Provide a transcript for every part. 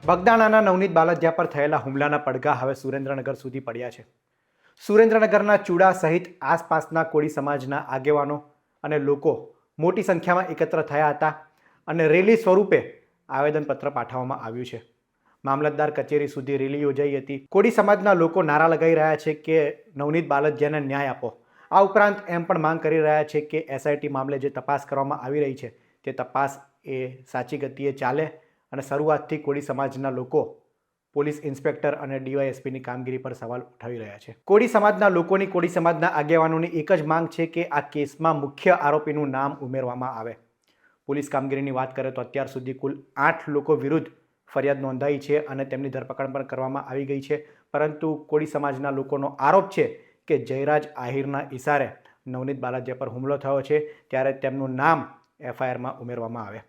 બગદાણાના નવનીત બાલદિયા પર થયેલા હુમલાના પડઘા હવે સુરેન્દ્રનગર સુધી પડ્યા છે. સુરેન્દ્રનગરના ચૂડા સહિત આસપાસના કોળી સમાજના આગેવાનો અને લોકો મોટી સંખ્યામાં એકત્ર થયા હતા અને રેલી સ્વરૂપે આવેદનપત્ર પાઠવવામાં આવ્યું છે. મામલતદાર કચેરી સુધી રેલી યોજાઈ હતી. કોળી સમાજના લોકો નારા લગાવી રહ્યા છે કે નવનીત બાલદિયાને ન્યાય આપો. આ ઉપરાંત એમ પણ માંગ કરી રહ્યા છે કે એસઆઈટી મામલે જે તપાસ કરવામાં આવી રહી છે તે તપાસ એ સાચી ગતિએ ચાલે અને શરૂઆતથી કોળી સમાજના લોકો પોલીસ ઇન્સ્પેક્ટર અને ડીવાયએસપીની કામગીરી પર સવાલ ઉઠાવી રહ્યા છે. કોળી સમાજના લોકોની કોળી સમાજના આગેવાનોની એક જ માંગ છે કે આ કેસમાં મુખ્ય આરોપીનું નામ ઉમેરવામાં આવે. પોલીસ કામગીરીની વાત કરીએ તો અત્યાર સુધી કુલ 8 લોકો વિરુદ્ધ ફરિયાદ નોંધાઈ છે અને તેમની ધરપકડ પણ કરવામાં આવી ગઈ છે. પરંતુ કોળી સમાજના લોકોનો આરોપ છે કે જયરાજ આહિરના ઇશારે નવનીત બાલદિયા પર હુમલો થયો છે, ત્યારે તેમનું નામ એફઆઈઆરમાં ઉમેરવામાં આવે.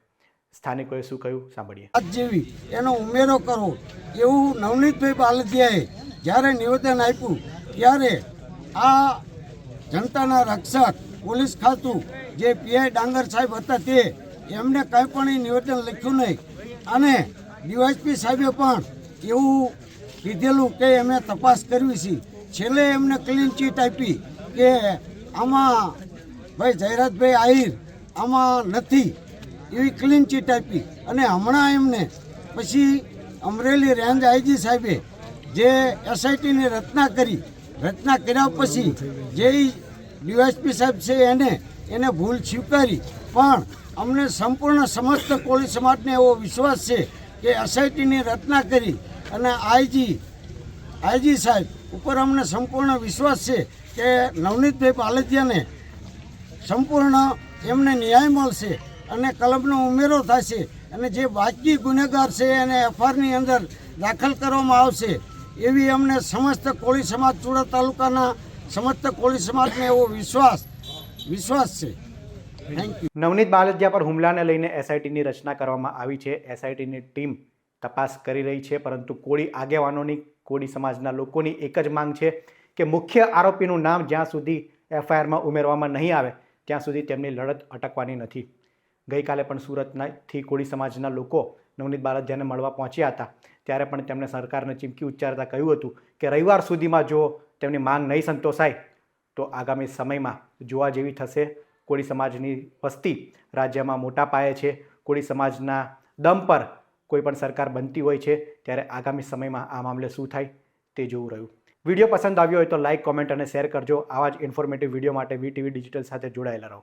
સ્થાનિકોએ શું કહ્યું સાંભળીએ. જેવી એનો ઉમેરો કરો એવું નવનીતભાઈ બાલદિયાએ જ્યારે નિવેદન આપ્યું ત્યારે આ જનતાના રક્ષક પોલીસ ખાતું જે પીઆઈ ડાંગર સાહેબ હતા તે એમને કંઈ પણ નિવેદન લખ્યું નહીં અને ડીવાયએસપી સાહેબે પણ એવું કીધેલું કે અમે તપાસ કરવી છે. છેલ્લે એમને ક્લીન ચીટ આપી કે આમાં ભાઈ જયરાજભાઈ આહિર આમાં નથી એવી ક્લીન ચીટ આપી અને હમણાં એમને પછી અમરેલી રેન્જ આઈજી સાહેબે જે એસઆઈટીની રચના કર્યા પછી જે ડીવાયએસપી સાહેબ છે એને ભૂલ સ્વીકારી, પણ અમને સંપૂર્ણ સમસ્ત કોળી સમાજને એવો વિશ્વાસ છે કે એસઆઈટીની રચના કરી અને આઈજી સાહેબ ઉપર અમને સંપૂર્ણ વિશ્વાસ છે કે નવનીતભાઈ બાલદિયાને સંપૂર્ણ એમને ન્યાય મળશે અને કલમનો ઉમેરો થશે અને જે બાકી ગુનેગાર છે એને એફઆઈઆરની અંદર દાખલ કરવામાં આવશે એવી અમને સમસ્ત કોળી સમાજ ચૂડા તાલુકાના સમસ્ત કોળી સમાજને એવો વિશ્વાસ છે. Thank you. નવનીત બાલદિયા પર હુમલાને લઈને એસઆઈટીની રચના કરવામાં આવી છે. એસઆઈટીની ટીમ તપાસ કરી રહી છે, પરંતુ કોળી આગેવાનોની કોળી સમાજના લોકોની એક જ માંગ છે કે મુખ્ય આરોપીનું નામ જ્યાં સુધી એફઆઈઆરમાં ઉમેરવામાં નહીં આવે ત્યાં સુધી તેમની લડત અટકવાની નથી. ગઈકાલે પણ સુરતથી કોળી સમાજના લોકો નવનીત બાલદિયાને મળવા પહોંચ્યા હતા, ત્યારે પણ તેમણે સરકારને ચીમકી ઉચ્ચારતા કહ્યું હતું કે રવિવાર સુધીમાં જો તેમની માંગ નહીં સંતોષાય તો આગામી સમયમાં જોવા જેવી થશે. કોળી સમાજની વસ્તી રાજ્યમાં મોટા પાયે છે. કોળી સમાજના દમ પર કોઈ પણ સરકાર બનતી હોય છે, ત્યારે આગામી સમયમાં આ મામલે શું થાય તે જોવું રહ્યું. વિડીયો પસંદ આવ્યો હોય તો લાઇક, કોમેન્ટ અને શેર કરજો. આવા જ ઇન્ફોર્મેટિવ વિડીયો માટે વીટીવી ડિજિટલ સાથે જોડાયેલા રહો.